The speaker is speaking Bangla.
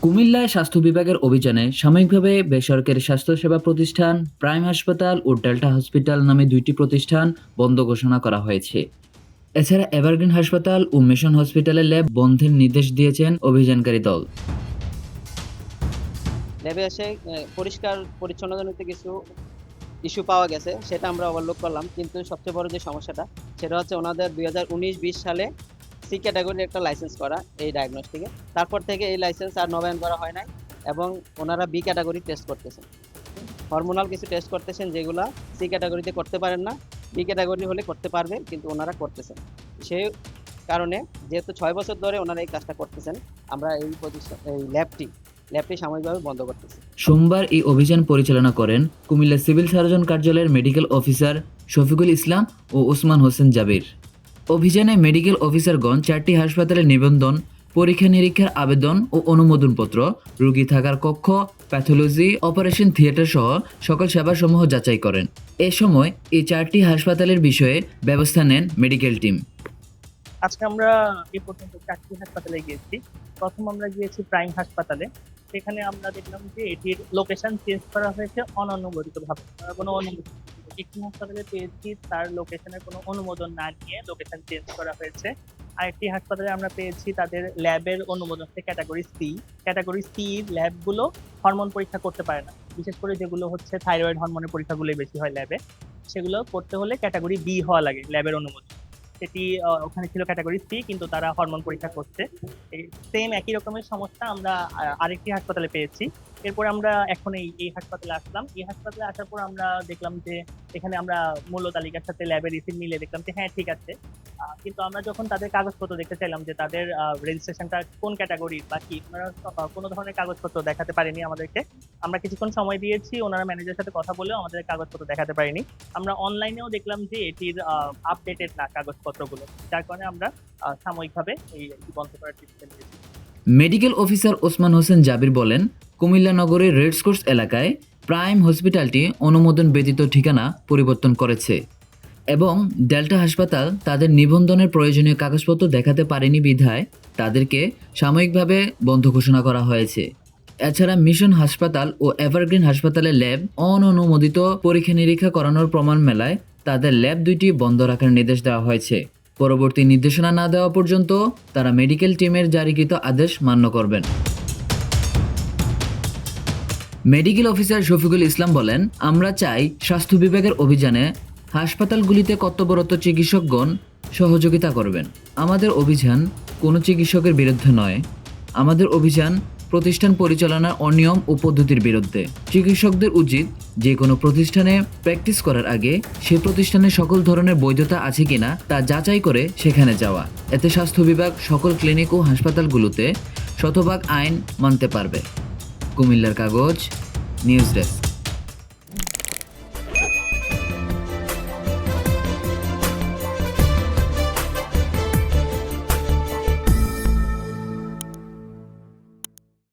কুমিল্লায় স্বাস্থ্য বিভাগের অভিযানে সাময়িকভাবে বেসরকারি স্বাস্থ্যসেবা প্রতিষ্ঠান প্রাইম হাসপাতাল ও ডেল্টা হসপিটাল নামে দুইটি প্রতিষ্ঠান বন্ধ ঘোষণা করা হয়েছে। এছাড়া এভারগ্রিন হাসপাতাল ও মিশন হসপিটালের ল্যাব বন্ধের নির্দেশ দিয়েছেন অভিযানকারী দল। ল্যাবে এসে পরিষ্কার পরিচ্ছন্নতাজনিত কিছু ইস্যু পাওয়া গেছে, সেটা আমরা ওভারলুক করলাম। কিন্তু সবচেয়ে বড় যে সমস্যাটা, সেটা হচ্ছে ওনাদের 2019-20 সালে সি ক্যাটাগরির একটা লাইসেন্স করা এই ডায়াগনস্টিকে। তারপর থেকে এই লাইসেন্স আর নবায়ন করা হয় নাই এবং ওনারা বি ক্যাটাগরি টেস্ট করতেছেন, হরমোনাল কিছু টেস্ট করতেছেন যেগুলা সি ক্যাটাগরিতে করতে পারেন না, বি ক্যাটাগরি হলে করতে পারবে, কিন্তু ওনারা করতেছেন। সেই কারণে যেহেতু 6 বছর ধরে ওনারা এই কাজটা করতেছেন, আমরা এই ল্যাবটি সাময়িকভাবে বন্ধ করতেছি। সোমবার এই অভিযান পরিচালনা করেন কুমিল্লা সিভিল সার্জন কার্যালয়ের মেডিকেল অফিসার শফিকুল ইসলাম ও ওসমান হোসেন জাবির। অভিযানে মেডিকেল অফিসারগণ 4টি হাসপাতালের নিবন্ধন, পরীক্ষা নিরীক্ষার আবেদন ও অনুমোদনপত্র, রোগী থাকার কক্ষ, প্যাথোলজি, অপারেশন থিয়েটার সহ সকল সেবাসমূহ যাচাই করেন। এ সময় এই 4টি হাসপাতালের বিষয়ে ব্যবস্থা নেন মেডিকেল টিম। আজকে আমরা এ পর্যন্ত 4টি হাসপাতালে গিয়েছি। প্রথম আমরা গিয়েছি প্রাইম হাসপাতালে। সেখানে আমরা দেখলাম যে এটির লোকেশন চেঞ্জ করা হয়েছে অননুমোদিতভাবে। কোনো অনুমোদন একটি হাসপাতালে পেয়েছি তার লোকেশনের কোনো অনুমোদন না নিয়ে লোকেশন চেঞ্জ করা হয়েছে। আরেকটি হাসপাতালে আমরা পেয়েছি তাদের ল্যাবের অনুমোদন হচ্ছে ক্যাটাগরি সি। ক্যাটাগরি সি ল্যাবগুলো হরমোন পরীক্ষা করতে পারে না, বিশেষ করে যেগুলো হচ্ছে থাইরয়েড হরমোনের পরীক্ষাগুলোই বেশি হয় ল্যাবে। সেগুলো করতে হলে ক্যাটাগরি বি হওয়া লাগে ল্যাবের অনুমোদন। সেটি ওখানে ছিল ক্যাটাগরি সি, কিন্তু তারা হরমোন পরীক্ষা করছে। সেম একই রকমের সমস্যা আমরা আরেকটি হাসপাতালে পেয়েছি। এরপর আমরা এখন এই হাসপাতালে আসলাম। এই হাসপাতালে আসার পর আমরা দেখলাম যে এখানে আমরা মূল্য তালিকার সাথে ল্যাবের রিসিপ্ট মিলে দেখলাম যে হ্যাঁ ঠিক আছে। কিন্তু আমরা যখন তাদের কাগজপত্র দেখতে চাইলাম যে তাদের রেজিস্ট্রেশনটা কোন ক্যাটাগরির বা কি, ওনারা কোনো ধরনের কাগজপত্র দেখাতে পারেনি আমাদেরকে। আমরা কিছুক্ষণ সময় দিয়েছি, ওনারা ম্যানেজারের সাথে কথা বলেও আমাদের কাগজপত্র দেখাতে পারেনি। আমরা অনলাইনেও দেখলাম যে এটির আপডেটেড না কাগজপত্রগুলো, যার কারণে আমরা সাময়িকভাবে এই বন্ধ করার ডিসিশন নিয়েছি। মেডিকেল অফিসার ওসমান হোসেন জাবির বলেন, কুমিল্লা নগরের রেডস্কোর্স এলাকায় প্রাইম হসপিটালটি অনুমোদন ব্যতীত ঠিকানা পরিবর্তন করেছে এবং ডেল্টা হাসপাতাল তাদের নিবন্ধনের প্রয়োজনীয় কাগজপত্র দেখাতে পারেনি বিধায় তাদেরকে সাময়িকভাবে বন্ধ ঘোষণা করা হয়েছে। এছাড়া মিশন হাসপাতাল ও এভারগ্রিন হাসপাতালের ল্যাব অননুমোদিত পরীক্ষা নিরীক্ষা করানোর প্রমাণ মেলায় তাদের ল্যাব দুইটি বন্ধ রাখার নির্দেশ দেওয়া হয়েছে। পরবর্তী নির্দেশনা না দেওয়া পর্যন্ত তারা মেডিকেল টিমের জারিকৃত আদেশ মান্য করবেন। মেডিকেল অফিসার শফিকুল ইসলাম বলেন, আমরা চাই স্বাস্থ্য বিভাগের অভিযানে হাসপাতালগুলিতে কর্তব্যরত চিকিৎসকগণ সহযোগিতা করবেন। আমাদের অভিযান কোনো চিকিৎসকের বিরুদ্ধে নয়, আমাদের অভিযান প্রতিষ্ঠান পরিচালনার অনিয়ম ও পদ্ধতির বিরুদ্ধে। চিকিৎসকদের উচিত যে কোনো প্রতিষ্ঠানে প্র্যাকটিস করার আগে সে প্রতিষ্ঠানে সকল ধরনের বৈধতা আছে কিনা তা যাচাই করে সেখানে যাওয়া। এতে স্বাস্থ্য বিভাগ সকল ক্লিনিক ও হাসপাতালগুলোতে শতভাগ আইন মানতে পারবে। কুমিল্লার কাগজ, নিউজ ডেস্ক।